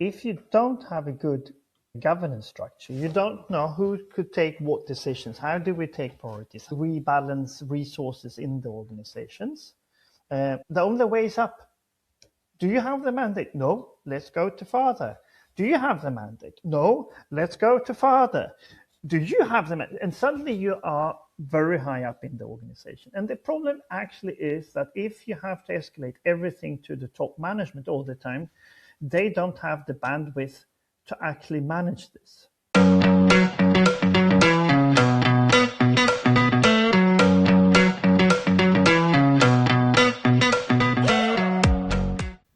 if you don't have a good governance structure, you don't know who could take what decisions. How do we take priorities? Rebalance resources in the organizations. The only way is up. Do you have the mandate? No, let's go to farther. Do you have the mandate? No, let's go to farther. Do you have the mandate? And suddenly you are very high up in the organization. And the problem actually is that if you have to escalate everything to the top management all the time, they don't have the bandwidth to actually manage this.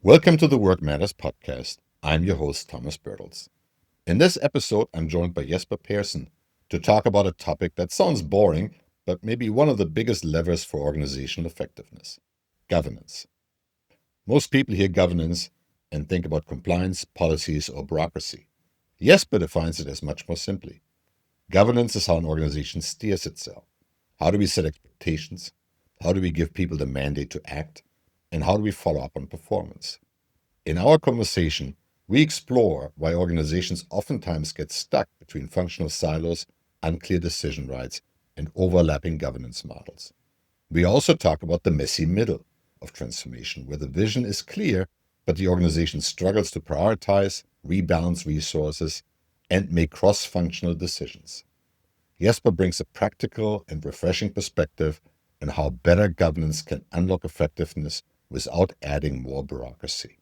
Welcome to the Work Matters podcast. I'm your host, Thomas Bertels. In this episode, I'm joined by Jesper Persson to talk about a topic that sounds boring, but maybe one of the biggest levers for organizational effectiveness: governance. Most people hear governance and think about compliance, policies, or bureaucracy. Jesper defines it as much more simply. Governance is how an organization steers itself. How do we set expectations? How do we give people the mandate to act? And how do we follow up on performance? In our conversation, we explore why organizations oftentimes get stuck between functional silos, unclear decision rights, and overlapping governance models. We also talk about the messy middle of transformation, where the vision is clear, but the organization struggles to prioritize, rebalance resources, and make cross-functional decisions. Jesper brings a practical and refreshing perspective on how better governance can unlock effectiveness without adding more bureaucracy.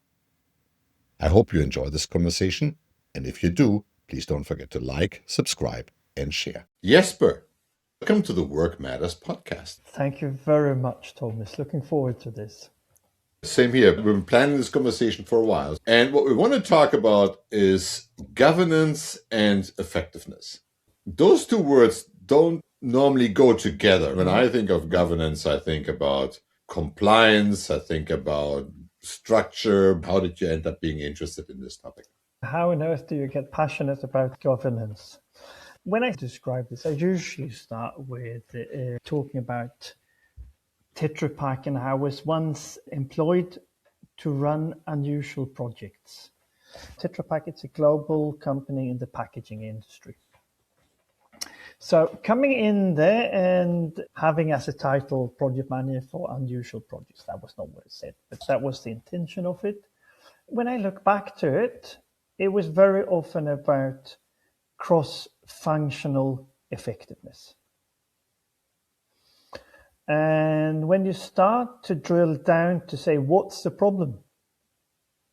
I hope you enjoy this conversation, and if you do, please don't forget to like, subscribe, and share. Jesper, welcome to the Work Matters podcast. Thank you very much, Thomas. Looking forward to this. Same here. We've been planning this conversation for a while, and what we want to talk about is governance and effectiveness. Those two words don't normally go together. When I think of governance, I think about compliance, I think about structure. How did you end up being interested in this topic? How on earth do you get passionate about governance? When I describe this, I usually start with talking about Tetra Pak and how I was once employed to run unusual projects. Tetra Pak, it's a global company in the packaging industry. So coming in there and having as a title project manager for unusual projects, that was not what it said, but that was the intention of it. When I look back to it, it was very often about cross-functional effectiveness. And when you start to drill down to say, what's the problem?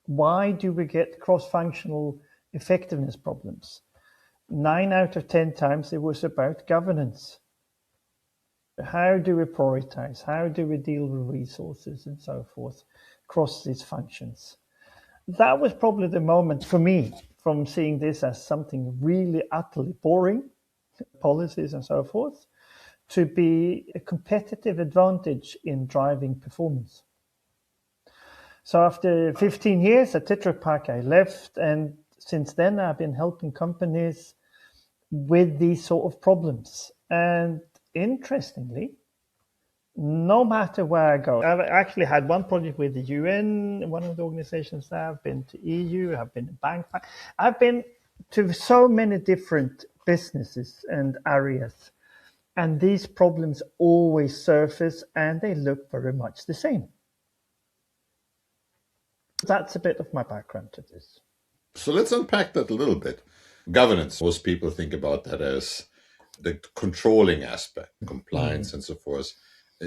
Why do we get cross-functional effectiveness problems? 9 out of 10 times it was about governance. How do we prioritize? How do we deal with resources and so forth across these functions? That was probably the moment for me from seeing this as something really utterly boring, policies and so forth, to be a competitive advantage in driving performance. So after 15 years at Tetra Pak, I left, and since then I've been helping companies with these sort of problems. And interestingly, no matter where I go, I've actually had one project with the UN, one of the organizations there. I've been to EU, I've been to bank. I've been to so many different businesses and areas. And these problems always surface and they look very much the same. That's a bit of my background to this. So let's unpack that a little bit. Governance, most people think about that as the controlling aspect, compliance and so forth.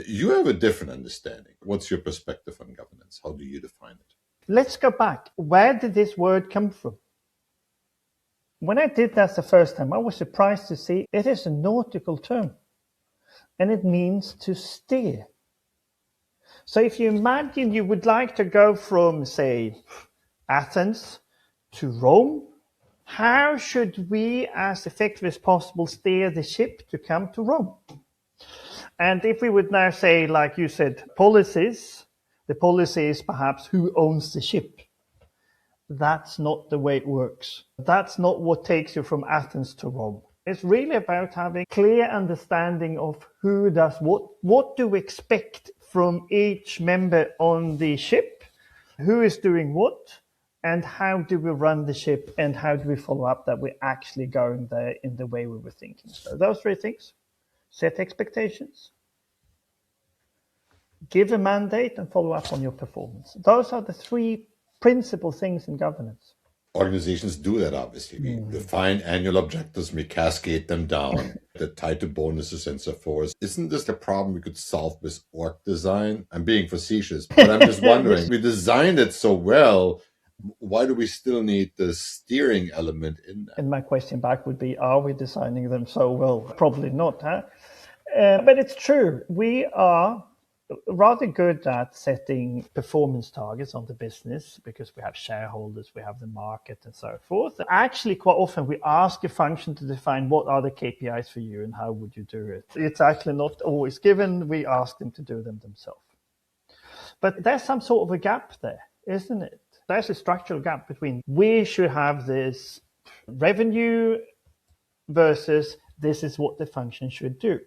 You have a different understanding. What's your perspective on governance? How do you define it? Let's go back. Where did this word come from? When I did that the first time, I was surprised to see it is a nautical term. And it means to steer. So if you imagine you would like to go from, say, Athens to Rome, how should we, as effectively as possible, steer the ship to come to Rome? And if we would now say, like you said, policies, the policy is perhaps who owns the ship. That's not the way it works. That's not what takes you from Athens to Rome. It's really about having clear understanding of who does what do we expect from each member on the ship, who is doing what, and how do we run the ship, and how do we follow up that we're actually going there in the way we were thinking. So those three things: set expectations, give a mandate, and follow up on your performance. Those are the three principal things in governance. Organizations do that, obviously. We define annual objectives, we cascade them down, they're tied to bonuses and so forth. Isn't this a problem we could solve with org design? I'm being facetious, but I'm just wondering, we designed it so well, why do we still need the steering element in that? And my question back would be, are we designing them so well? Probably not, huh? But it's true. We are rather good at setting performance targets on the business because we have shareholders, we have the market and so forth. Actually, quite often we ask a function to define what are the KPIs for you and how would you do it. It's actually not always given. We ask them to do them themselves. But there's some sort of a gap there, isn't it? There's a structural gap between we should have this revenue versus this is what the function should do.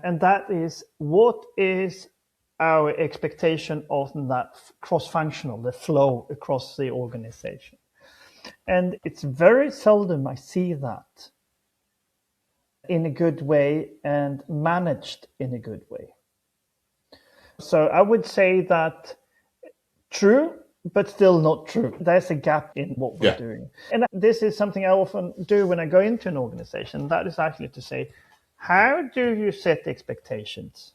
And that is, what is our expectation of that cross-functional, the flow across the organization? And it's very seldom I see that in a good way and managed in a good way. So I would say that true, but still not true. There's a gap in what we're doing. And this is something I often do when I go into an organization. That is actually to say, how do you set expectations?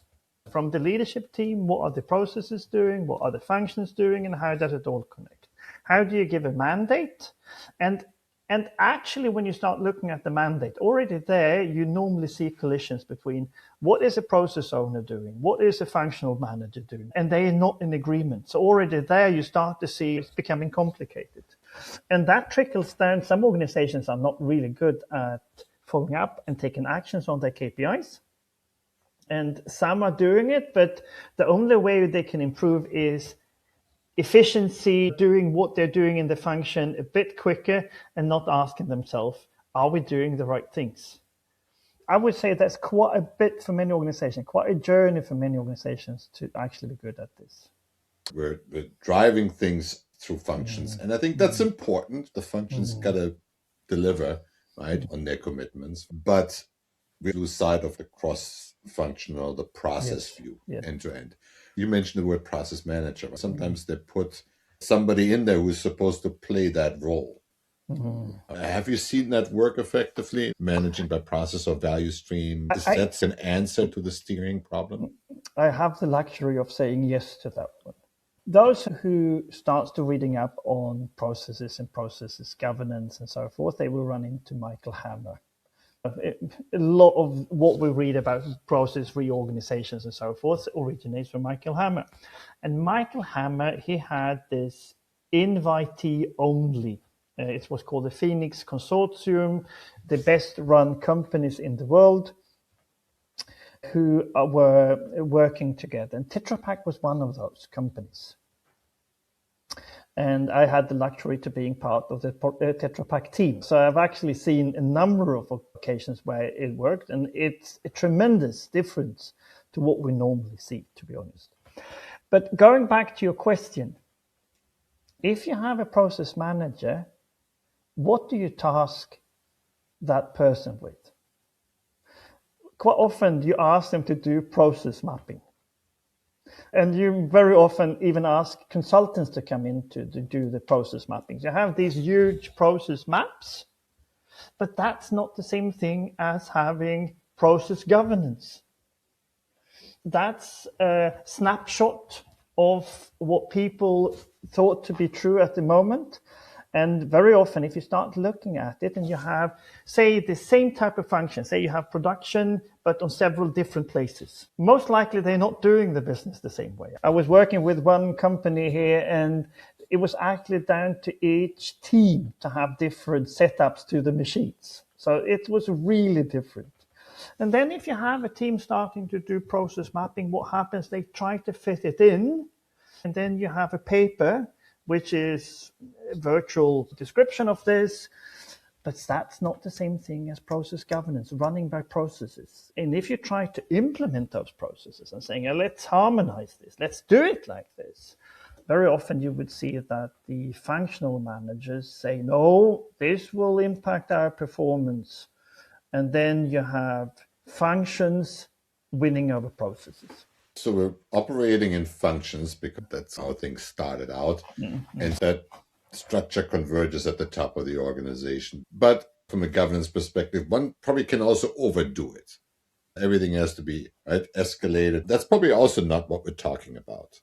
From the leadership team, what are the processes doing? What are the functions doing? And how does it all connect? How do you give a mandate? And actually, when you start looking at the mandate, already there, you normally see collisions between what is a process owner doing? What is a functional manager doing? And they are not in agreement. So already there, you start to see it's becoming complicated. And that trickles down. Some organizations are not really good at following up and taking actions on their KPIs. And some are doing it, but the only way they can improve is efficiency, doing what they're doing in the function a bit quicker and not asking themselves, are we doing the right things? I would say that's quite a bit for many organizations, quite a journey for many organizations to actually be good at this. We're driving things through functions. And I think that's important. The functions got to deliver, right, on their commitments. But we lose sight of the cross-functional, the process view, end to end. You mentioned the word process manager. Sometimes they put somebody in there who's supposed to play that role. Have you seen that work effectively, managing by process or value stream? Is that an answer to the steering problem? I have the luxury of saying yes to that one. Those who starts to reading up on processes and processes governance and so forth, they will run into Michael Hammer. A lot of what we read about process reorganizations and so forth originates from Michael Hammer. And Michael Hammer, he had this invitee only. It was called the Phoenix Consortium, the best run companies in the world who were working together. And Tetra Pak was one of those companies. And I had the luxury to being part of the Tetra Pak team. So I've actually seen a number of occasions where it worked, and it's a tremendous difference to what we normally see, to be honest. But going back to your question, if you have a process manager, what do you task that person with? Quite often you ask them to do process mapping. And you very often even ask consultants to come in to do the process mappings. You have these huge process maps, but that's not the same thing as having process governance. That's a snapshot of what people thought to be true at the moment. And very often, if you start looking at it and you have, say, the same type of function, say you have production, but on several different places, most likely they're not doing the business the same way. I was working with one company here, and it was actually down to each team to have different setups to the machines. So it was really different. And then if you have a team starting to do process mapping, what happens? They try to fit it in, and then you have a paper which is a virtual description of this, but that's not the same thing as process governance, running by processes. And if you try to implement those processes and saying, let's harmonize this, let's do it like this, very often you would see that the functional managers say, no, this will impact our performance. And then you have functions winning over processes. So we're operating in functions because that's how things started out. Mm-hmm. And that structure converges at the top of the organization. But from a governance perspective, one probably can also overdo it. Everything has to be escalated. That's probably also not what we're talking about.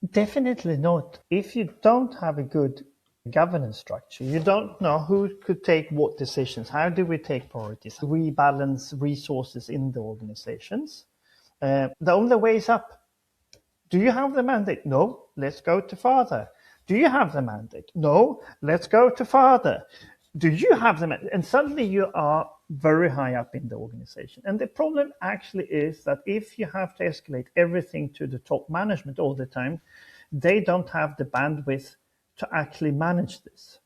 Definitely not. If you don't have a good governance structure, you don't know who could take what decisions. How do we take priorities? How do we balance resources in the organizations? The only way is up. Do you have the mandate? No, let's go to farther. Do you have the mandate? No, let's go to farther. Do you have the mandate? And suddenly you are very high up in the organization. And the problem actually is that if you have to escalate everything to the top management all the time, they don't have the bandwidth to actually manage this.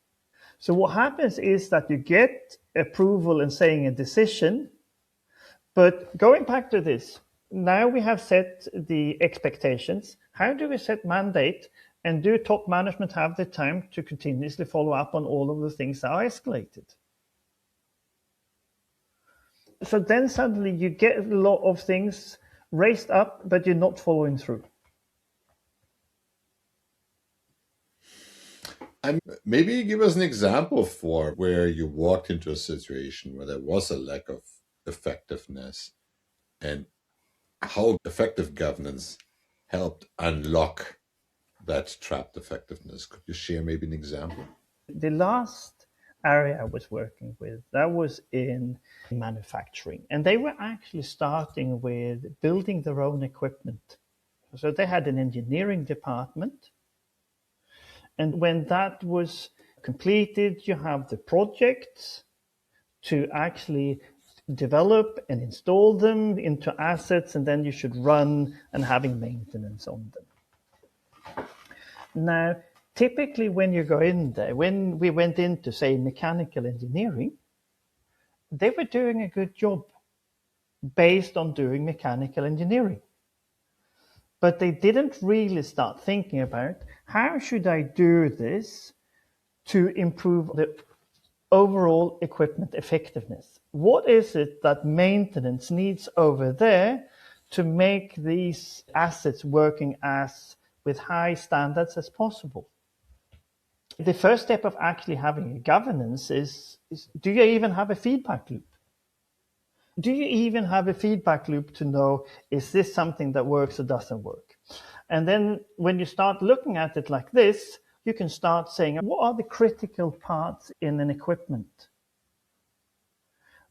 So what happens is that you get approval and saying a decision, but going back to this, now we have set the expectations. How do we set mandate? And do top management have the time to continuously follow up on all of the things that are escalated? So then suddenly you get a lot of things raised up, but you're not following through. And maybe give us an example for where you walked into a situation where there was a lack of effectiveness and how effective governance helped unlock that trapped effectiveness. Could you share maybe an example? The last area I was working with, that was in manufacturing. And they were actually starting with building their own equipment. So they had an engineering department. And when that was completed, you have the projects to actually develop and install them into assets, and then you should run and having maintenance on them. Now, typically when you go in there, when we went into, say, mechanical engineering, they were doing a good job based on doing mechanical engineering. But they didn't really start thinking about how should I do this to improve the overall equipment effectiveness. What is it that maintenance needs over there to make these assets working as with high standards as possible? The first step of actually having a governance is do you even have a feedback loop? Do you even have a feedback loop to know, is this something that works or doesn't work? And then when you start looking at it like this, you can start saying, what are the critical parts in an equipment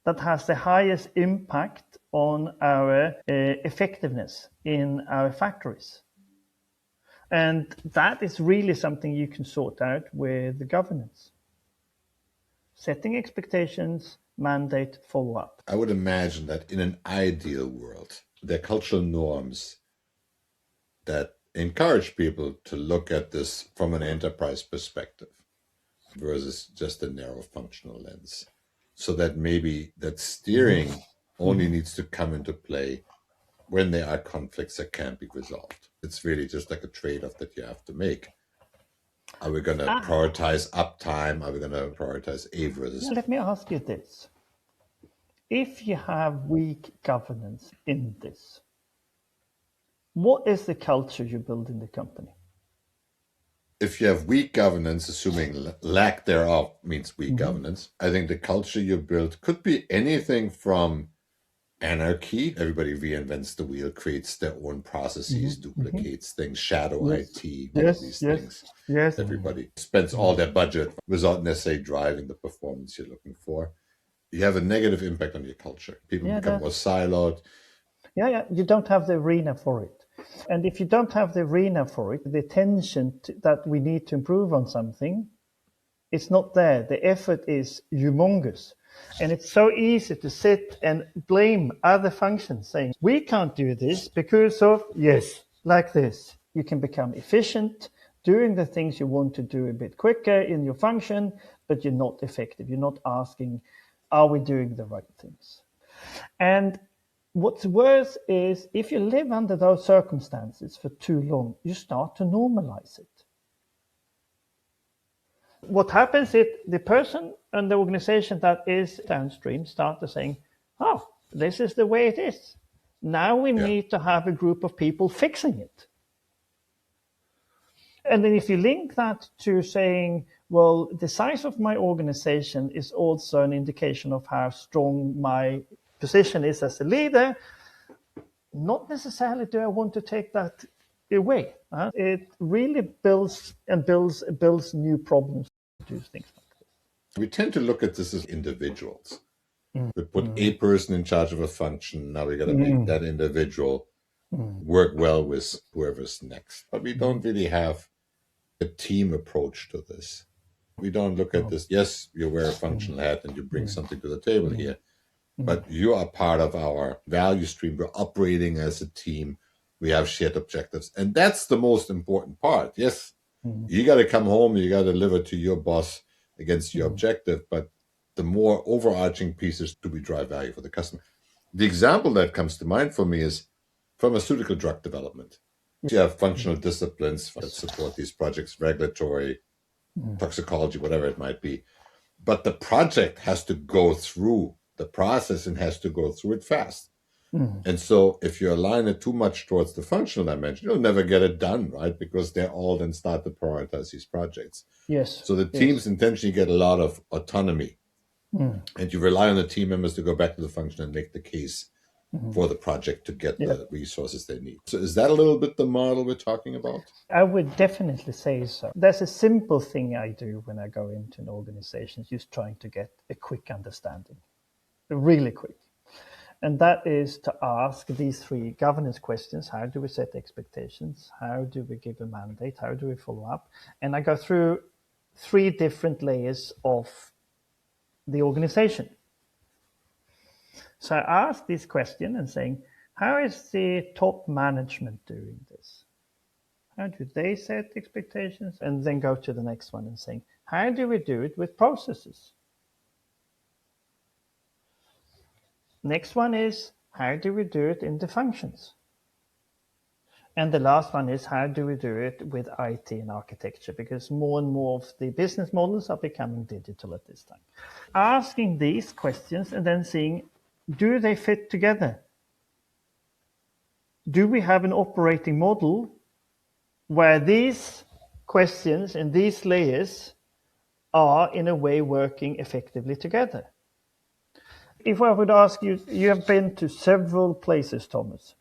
that has the highest impact on our effectiveness in our factories? And that is really something you can sort out with the governance. Setting expectations, mandate, follow up. I would imagine that in an ideal world, there are cultural norms that encourage people to look at this from an enterprise perspective versus just a narrow functional lens. So that maybe that steering only needs to come into play when there are conflicts that can't be resolved. It's really just like a trade-off that you have to make. Are we going to prioritize uptime? Are we going to prioritize A versus? Let me ask you this. If you have weak governance in this, what is the culture you build in the company? If you have weak governance, assuming lack thereof means weak governance, I think the culture you build could be anything from anarchy. Everybody reinvents the wheel, creates their own processes, duplicates things, shadow IT, these things. Yes. Everybody spends all their budget without necessarily driving the performance you're looking for. You have a negative impact on your culture. People become more siloed. You don't have the arena for it. And if you don't have the arena for it, the attention that we need to improve on something, it's not there. The effort is humongous. And it's so easy to sit and blame other functions, saying, we can't do this because of, like this. You can become efficient, doing the things you want to do a bit quicker in your function, but you're not effective. You're not asking, are we doing the right things? And what's worse is if you live under those circumstances for too long, you start to normalize it. What happens is the person and the organization that is downstream start to saying, oh, this is the way it is. Now we need to have a group of people fixing it. And then if you link that to saying, well, the size of my organization is also an indication of how strong my position is as a leader, not necessarily do I want to take that away. It really builds new problems to do things like this. We tend to look at this as individuals. We put a person in charge of a function. Now we got to make that individual work well with whoever's next. But we don't really have a team approach to this. We don't look at this, yes, you wear a functional hat and you bring something to the table here, but you are part of our value stream. We're operating as a team. We have shared objectives. And that's the most important part. Yes, you got to come home, you got to deliver to your boss against your objective, but the more overarching piece is, do we drive value for the customer? The example that comes to mind for me is pharmaceutical drug development. You have functional disciplines that support these projects, regulatory, toxicology, whatever it might be. But the project has to go through the process and has to go through it fast. And so if you align it too much towards the functional dimension, you'll never get it done, right? Because they all then start to prioritize these projects. Yes. So the teams intentionally get a lot of autonomy. And you rely on the team members to go back to the function and make the case for the project to get the resources they need. So is that a little bit the model we're talking about? I would definitely say so. There's a simple thing I do when I go into an organization, just trying to get a quick understanding, really quick. And that is to ask these three governance questions. How do we set expectations? How do we give a mandate? How do we follow up? And I go through three different layers of the organization. So I ask this question and saying, how is the top management doing this? How do they set expectations? And then go to the next one and saying, how do we do it with processes? Next one is, how do we do it in the functions? And the last one is, how do we do it with IT and architecture? Because more and more of the business models are becoming digital at this time. Asking these questions and then seeing, do they fit together? Do we have an operating model where these questions and these layers are in a way working effectively together? If I would ask you, you have been to several places, Thomas.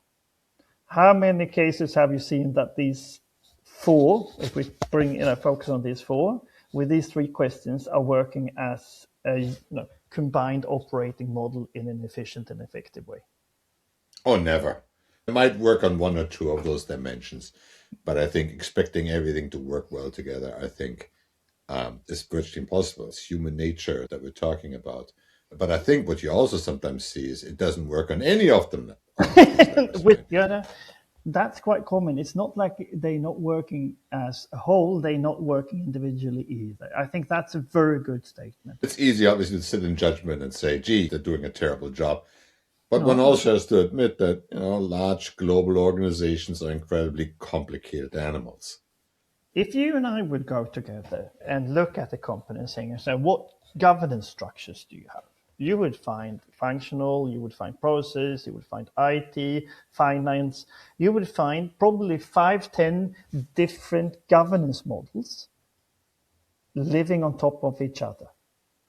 How many cases have you seen that these four, if we bring focus on these four, with these three questions are working as a combined operating model in an efficient and effective way? Oh, never. It might work on one or two of those dimensions, but I think expecting everything to work well together, I think, is virtually impossible. It's human nature that we're talking about. But I think what you also sometimes see is it doesn't work on any of them. That's quite common. It's not like they're not working as a whole, they're not working individually either. I think that's a very good statement. It's easy, obviously, to sit in judgment and say, gee, they're doing a terrible job. But one also has to admit that large global organizations are incredibly complicated animals. If you and I would go together and look at the company and say, what governance structures do you have? You would find functional, you would find process, you would find IT, finance. You would find probably 5-10 different governance models living on top of each other.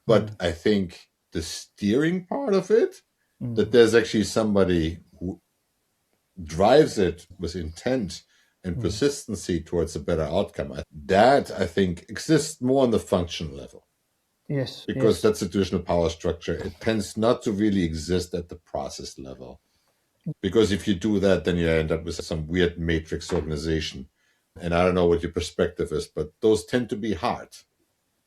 But I think the steering part of it, that there's actually somebody who drives it with intent and persistency towards a better outcome, that I think exists more on the functional level. Yes. Because that's the traditional power structure. It tends not to really exist at the process level. Because if you do that, then you end up with some weird matrix organization. And I don't know what your perspective is, but those tend to be hard.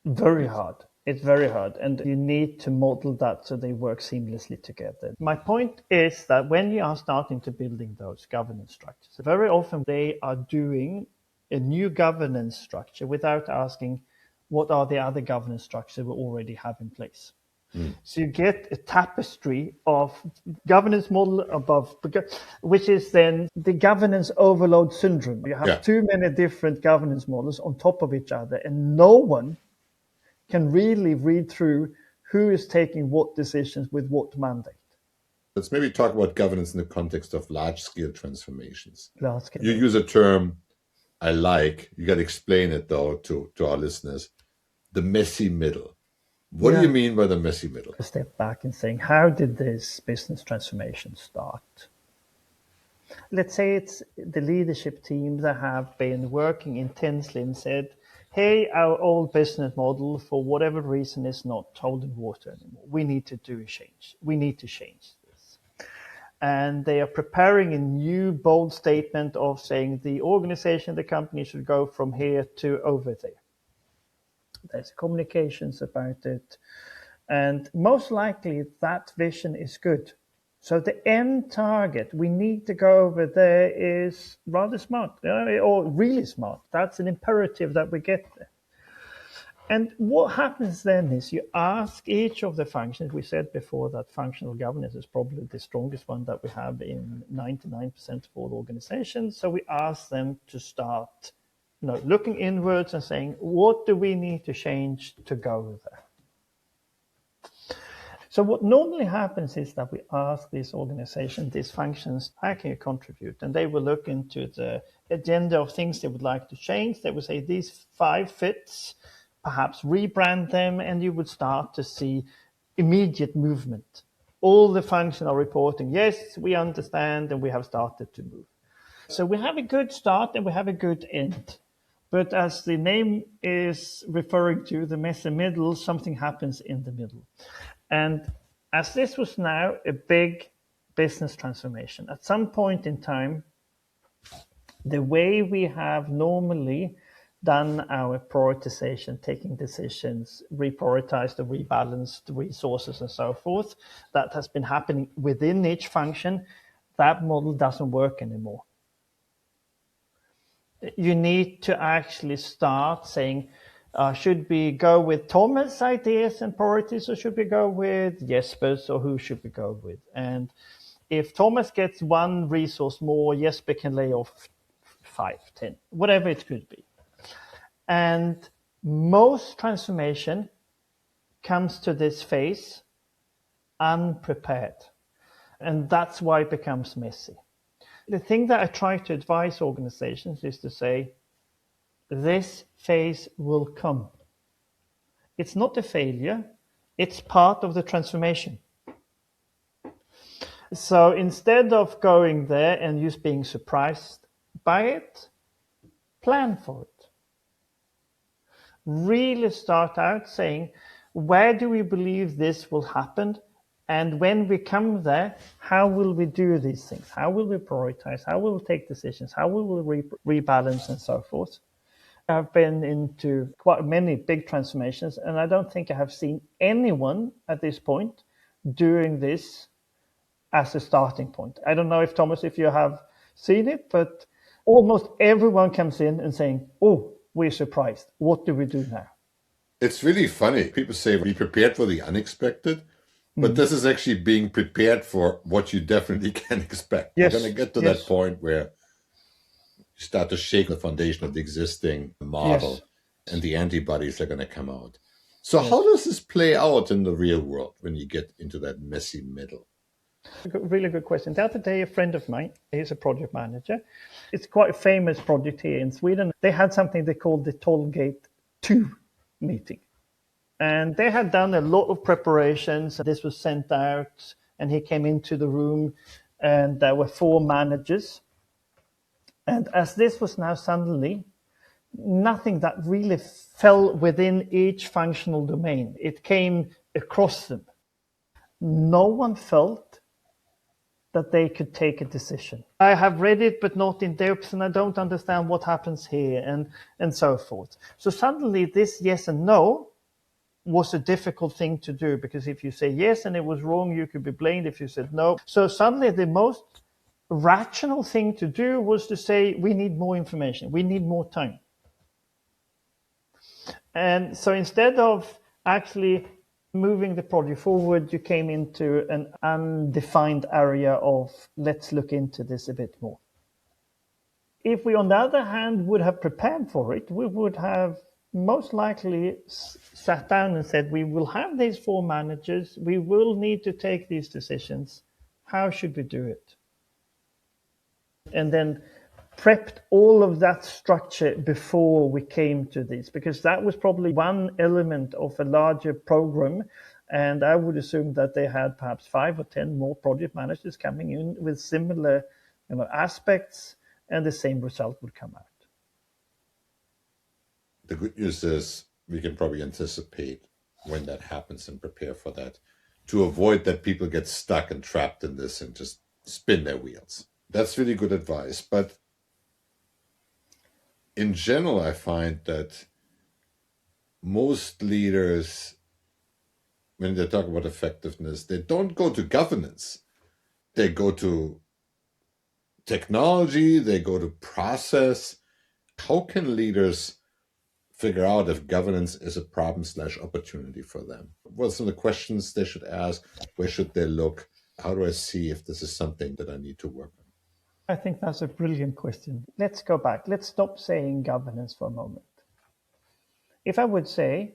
Very hard. It's very hard. And you need to model that so they work seamlessly together. My point is that when you are starting to building those governance structures, very often they are doing a new governance structure without asking, what are the other governance structures we already have in place? So you get a tapestry of governance model above, which is then the governance overload syndrome. You have too many different governance models on top of each other, and no one can really read through who is taking what decisions with what mandate. Let's maybe talk about governance in the context of large-scale transformations. Large-scale. You use a term I like. You got to explain it, though, to our listeners. The messy middle. What do you mean by the messy middle? A step back and saying, how did this business transformation start? Let's say it's the leadership team that have been working intensely and said, hey, our old business model, for whatever reason, is not holding water anymore. We need to do a change. We need to change this. And they are preparing a new bold statement of saying the organization, the company should go from here to over there. There's communications about it. And most likely that vision is good. So the end target, we need to go over there, is rather smart, or really smart. That's an imperative that we get there. And what happens then is you ask each of the functions. We said before that functional governance is probably the strongest one that we have in 99% of all organizations. So we ask them to start looking inwards and saying, what do we need to change to go there? So what normally happens is that we ask these organizations, these functions, how can you contribute? And they will look into the agenda of things they would like to change. They would say these 5 fits, perhaps rebrand them, and you would start to see immediate movement. All the functions are reporting, yes, we understand, and we have started to move. So we have a good start and we have a good end. But as the name is referring to, the messy middle, something happens in the middle. And as this was now a big business transformation, at some point in time, the way we have normally done our prioritization, taking decisions, reprioritized or rebalanced resources and so forth, that has been happening within each function, that model doesn't work anymore. You need to actually start saying, should we go with Thomas' ideas and priorities, or should we go with Jesper's, or who should we go with? And if Thomas gets 1 resource more, Jesper can lay off 5, 10, whatever it could be. And most transformation comes to this phase unprepared. And that's why it becomes messy. The thing that I try to advise organizations is to say, this phase will come. It's not a failure. It's part of the transformation. So instead of going there and just being surprised by it, plan for it. Really start out saying, where do we believe this will happen? And when we come there, how will we do these things? How will we prioritize? How will we take decisions? How will we rebalance and so forth? I've been into quite many big transformations, and I don't think I have seen anyone at this point doing this as a starting point. I don't know if, Thomas, if you have seen it, but almost everyone comes in and saying, oh, we're surprised. What do we do now? It's really funny. People say be prepared for the unexpected, but this is actually being prepared for what you definitely can expect. Yes. You're going to get to that point where you start to shake the foundation of the existing model, and the antibodies are going to come out. So how does this play out in the real world when you get into that messy middle? Really good question. The other day, a friend of mine, he's a project manager. It's quite a famous project here in Sweden. They had something they called the Tollgate 2 meeting. And they had done a lot of preparations. This was sent out, and he came into the room, and there were 4 managers. And as this was now suddenly nothing that really fell within each functional domain, it came across them. No one felt that they could take a decision. I have read it, but not in depth, and I don't understand what happens here, and so forth. So suddenly this yes and no was a difficult thing to do, because if you say yes and it was wrong, you could be blamed if you said no. So suddenly the most rational thing to do was to say, we need more information, we need more time. And so instead of actually moving the project forward, you came into an undefined area of, let's look into this a bit more. If we, on the other hand, would have prepared for it, we would have most likely sat down and said, we will have these 4 managers, we will need to take these decisions. How should we do it? And then prepped all of that structure before we came to this, because that was probably one element of a larger program. And I would assume that they had perhaps 5 or 10 more project managers coming in with similar aspects, and the same result would come out. The good news is we can probably anticipate when that happens and prepare for that to avoid that people get stuck and trapped in this and just spin their wheels. That's really good advice. But in general, I find that most leaders, when they talk about effectiveness, they don't go to governance. They go to technology, they go to process. How can leaders figure out if governance is a problem/opportunity for them? What are some of the questions they should ask? Where should they look? How do I see if this is something that I need to work on? I think that's a brilliant question. Let's go back. Let's stop saying governance for a moment. If I would say,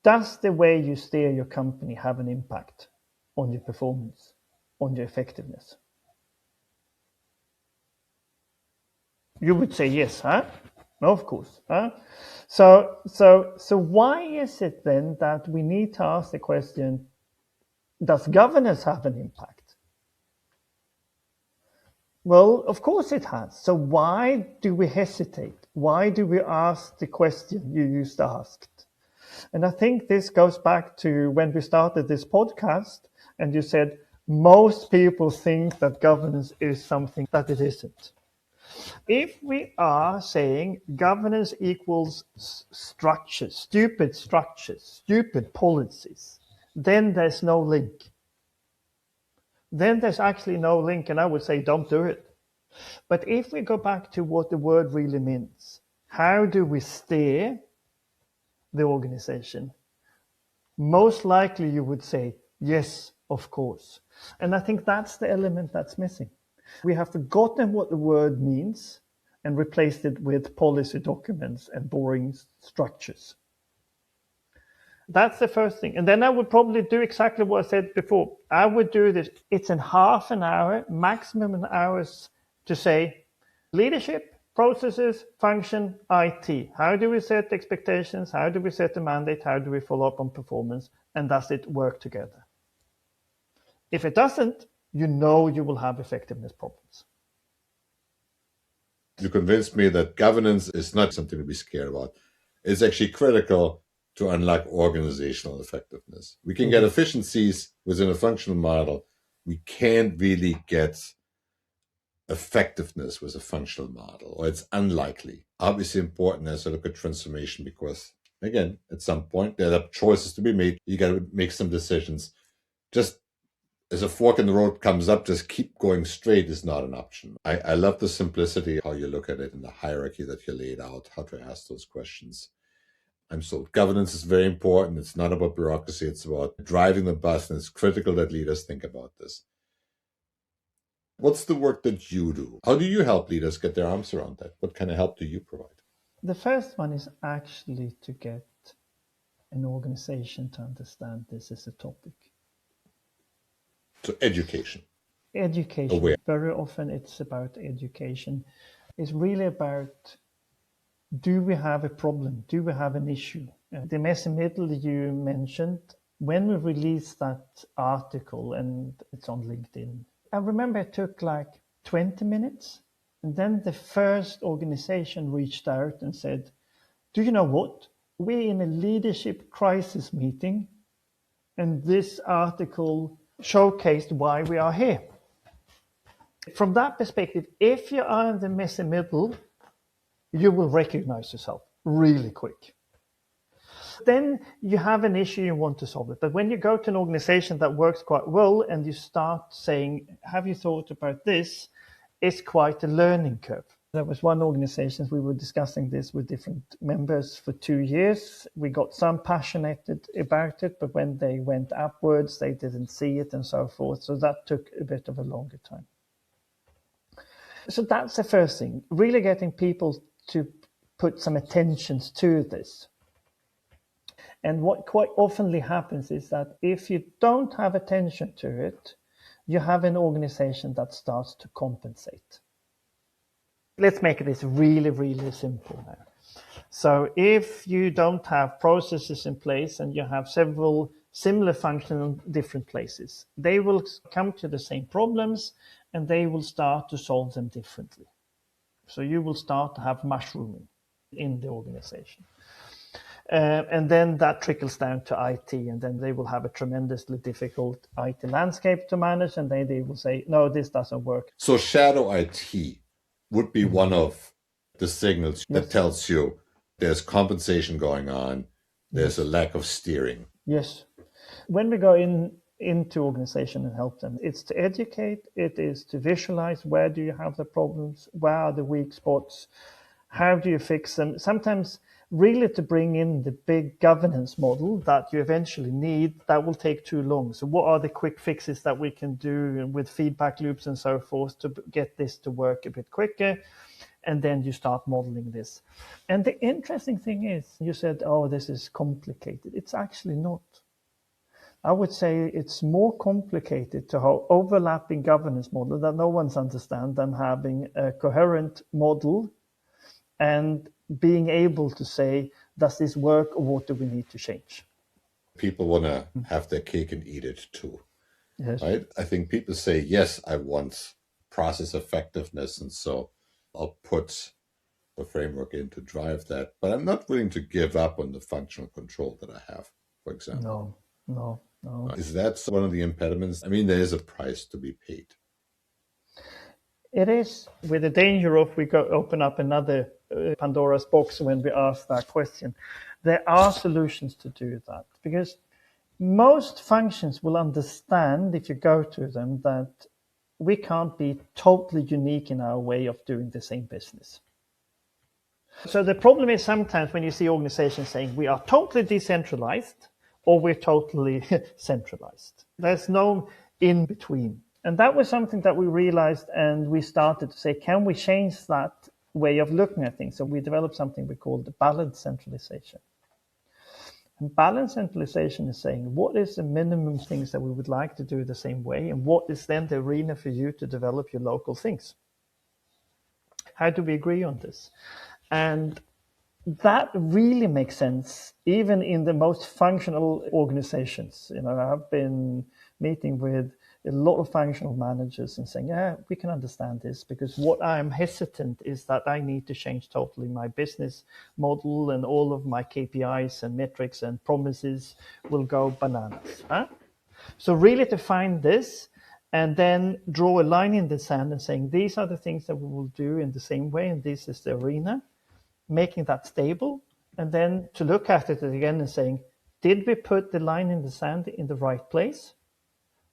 does the way you steer your company have an impact on your performance, on your effectiveness? You would say yes, huh? No, of course. Huh? So why is it then that we need to ask the question, does governance have an impact? Well, of course it has. So why do we hesitate? Why do we ask the question you just asked? And I think this goes back to when we started this podcast and you said, most people think that governance is something that it isn't. If we are saying governance equals structures, stupid policies, then there's no link. Then there's actually no link, and I would say don't do it. But if we go back to what the word really means, how do we steer the organization? Most likely you would say, yes, of course. And I think that's the element that's missing. We have forgotten what the word means and replaced it with policy documents and boring structures. That's the first thing. And then I would probably do exactly what I said before. I would do this. It's in half an hour, maximum an hours to say leadership, processes, function, IT. How do we set expectations? How do we set the mandate? How do we follow up on performance? And does it work together? If it doesn't, you know you will have effectiveness problems. You convinced me that governance is not something to be scared about. It's actually critical to unlock organizational effectiveness. We can get efficiencies within a functional model. We can't really get effectiveness with a functional model, or it's unlikely. Obviously important as I look at transformation because, again, at some point there are choices to be made. You got to make some decisions. Just as a fork in the road comes up, just keep going straight is not an option. I love the simplicity, how you look at it, and the hierarchy that you laid out, how to ask those questions. I'm sold. Governance is very important. It's not about bureaucracy. It's about driving the bus, and it's critical that leaders think about this. What's the work that you do? How do you help leaders get their arms around that? What kind of help do you provide? The first one is actually to get an organization to understand this as a topic. So education. Education. Aware. Very often it's about education. It's really about, do we have a problem? Do we have an issue? The messy middle you mentioned, when we released that article, and it's on LinkedIn, I remember it took like 20 minutes. And then the first organization reached out and said, do you know what? We're in a leadership crisis meeting, and this article showcased why we are here. From that perspective, if you are in the messy middle, you will recognize yourself really quick. Then you have an issue, you want to solve it. But when you go to an organization that works quite well and you start saying, have you thought about this? It's quite a learning curve. There was one organization, we were discussing this with different members for 2 years. We got some passionate about it, but when they went upwards, they didn't see it and so forth. So that took a bit of a longer time. So that's the first thing, really getting people to put some attentions to this. And what quite oftenly happens is that if you don't have attention to it, you have an organization that starts to compensate. Let's make this really, really simple now. So if you don't have processes in place and you have several similar functions in different places, they will come to the same problems and they will start to solve them differently. So you will start to have mushrooming in the organization. And then that trickles down to IT, and then they will have a tremendously difficult IT landscape to manage, and they will say, no, this doesn't work. So shadow IT would be one of the signals that tells you there's compensation going on, there's a lack of steering. Yes. When we go into organization and help them, it's to educate, it is to visualize where do you have the problems, where are the weak spots, how do you fix them. Sometimes really to bring in the big governance model that you eventually need, that will take too long. So what are the quick fixes that we can do with feedback loops and so forth to get this to work a bit quicker? And then you start modeling this. And the interesting thing is, you said, oh, this is complicated. It's actually not. I would say it's more complicated to have overlapping governance model that no one's understand than having a coherent model and being able to say, does this work or what do we need to change? People want to have their cake and eat it too. Yes. Right? I think people say, yes, I want process effectiveness, and so I'll put the framework in to drive that, but I'm not willing to give up on the functional control that I have, for example. No. Is that one of the impediments? I mean, there is a price to be paid. It is, with the danger of we open up another Pandora's box when we ask that question. There are solutions to do that, because most functions will understand, if you go to them, that we can't be totally unique in our way of doing the same business. So the problem is sometimes when you see organizations saying we are totally decentralized or we're totally centralized. There's no in between. And that was something that we realized, and we started to say, can we change that way of looking at things? So we developed something we called the balanced centralization. And balanced centralization is saying, what is the minimum things that we would like to do the same way? And what is then the arena for you to develop your local things? How do we agree on this? And that really makes sense, even in the most functional organizations. I've been meeting with a lot of functional managers and saying, yeah, we can understand this, because what I'm hesitant is that I need to change totally my business model, and all of my KPIs and metrics and promises will go bananas. So really to find this and then draw a line in the sand and saying, these are the things that we will do in the same way, and this is the arena, making that stable, and then to look at it again and saying, did we put the line in the sand in the right place?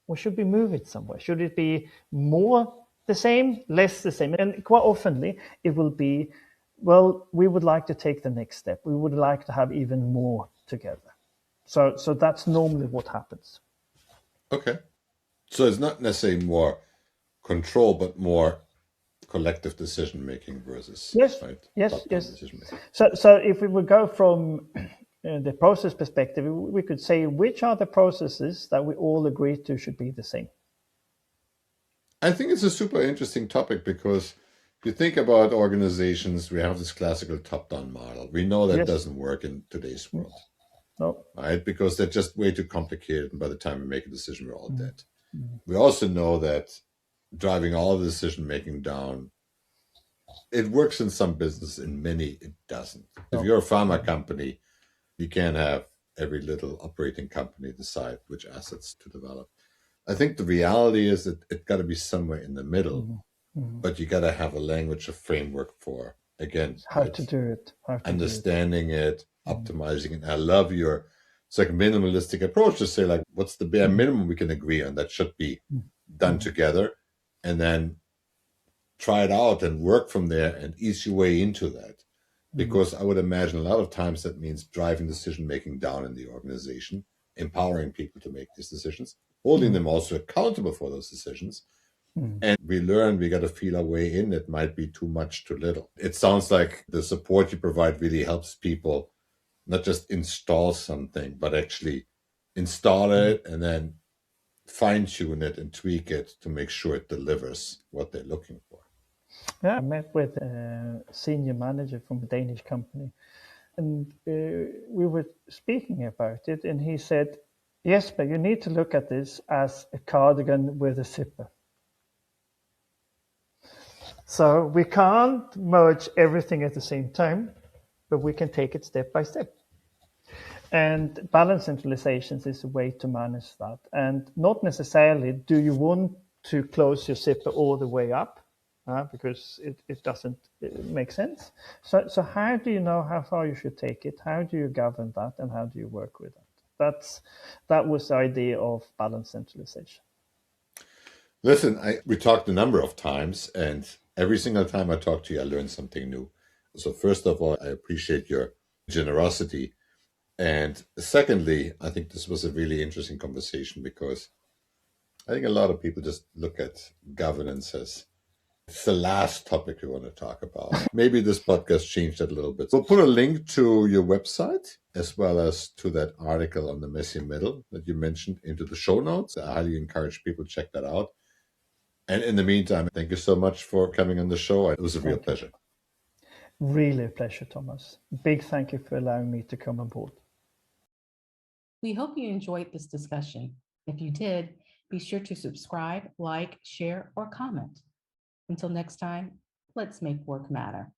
Or should we move it somewhere? Should it be more the same, less the same? And quite oftenly, it will be, well, we would like to take the next step. We would like to have even more together. So that's normally what happens. Okay. So it's not necessarily more control, but more collective decision-making versus yes. So if we would go from the process perspective, we could say, which are the processes that we all agree to should be the same? I think it's a super interesting topic, because if you think about organizations, we have this classical top-down model. We know that doesn't work in today's world. No. Right? Because they're just way too complicated, and by the time we make a decision, we're all dead. We also know that driving all the decision-making down, it works in some business, in many it doesn't. If you're a pharma company, you can't have every little operating company decide which assets to develop. I think the reality is that it got to be somewhere in the middle, but you got to have a language, a framework for, again, how to do it, understanding it, optimizing it. I love your minimalistic approach to say, like, what's the bare minimum we can agree on that should be done together, and then try it out and work from there and ease your way into that. Because I would imagine a lot of times that means driving decision-making down in the organization, empowering people to make these decisions, holding them also accountable for those decisions, And we learn we got to feel our way in. It might be too much, too little. It sounds like the support you provide really helps people not just install something, but actually install it and then fine tune it and tweak it to make sure it delivers what they're looking for. Yeah, I met with a senior manager from a Danish company, and we were speaking about it, and he said, Jesper, you need to look at this as a cardigan with a zipper. So we can't merge everything at the same time, but we can take it step by step. And balance centralizations is a way to manage that. And not necessarily do you want to close your zipper all the way up, because it doesn't make sense. So how do you know how far you should take it? How do you govern that? And how do you work with that? That was the idea of balance centralization. Listen, we talked a number of times, and every single time I talk to you, I learn something new. So first of all, I appreciate your generosity. And secondly, I think this was a really interesting conversation because I think a lot of people just look at governance as it's the last topic we want to talk about. Maybe this podcast changed that a little bit. We'll put a link to your website as well as to that article on the messy middle that you mentioned into the show notes. I highly encourage people to check that out. And in the meantime, thank you so much for coming on the show. It was a real pleasure. Really a pleasure, Thomas. Big thank you for allowing me to come on board. We hope you enjoyed this discussion. If you did, be sure to subscribe, like, share, or comment. Until next time, let's make work matter.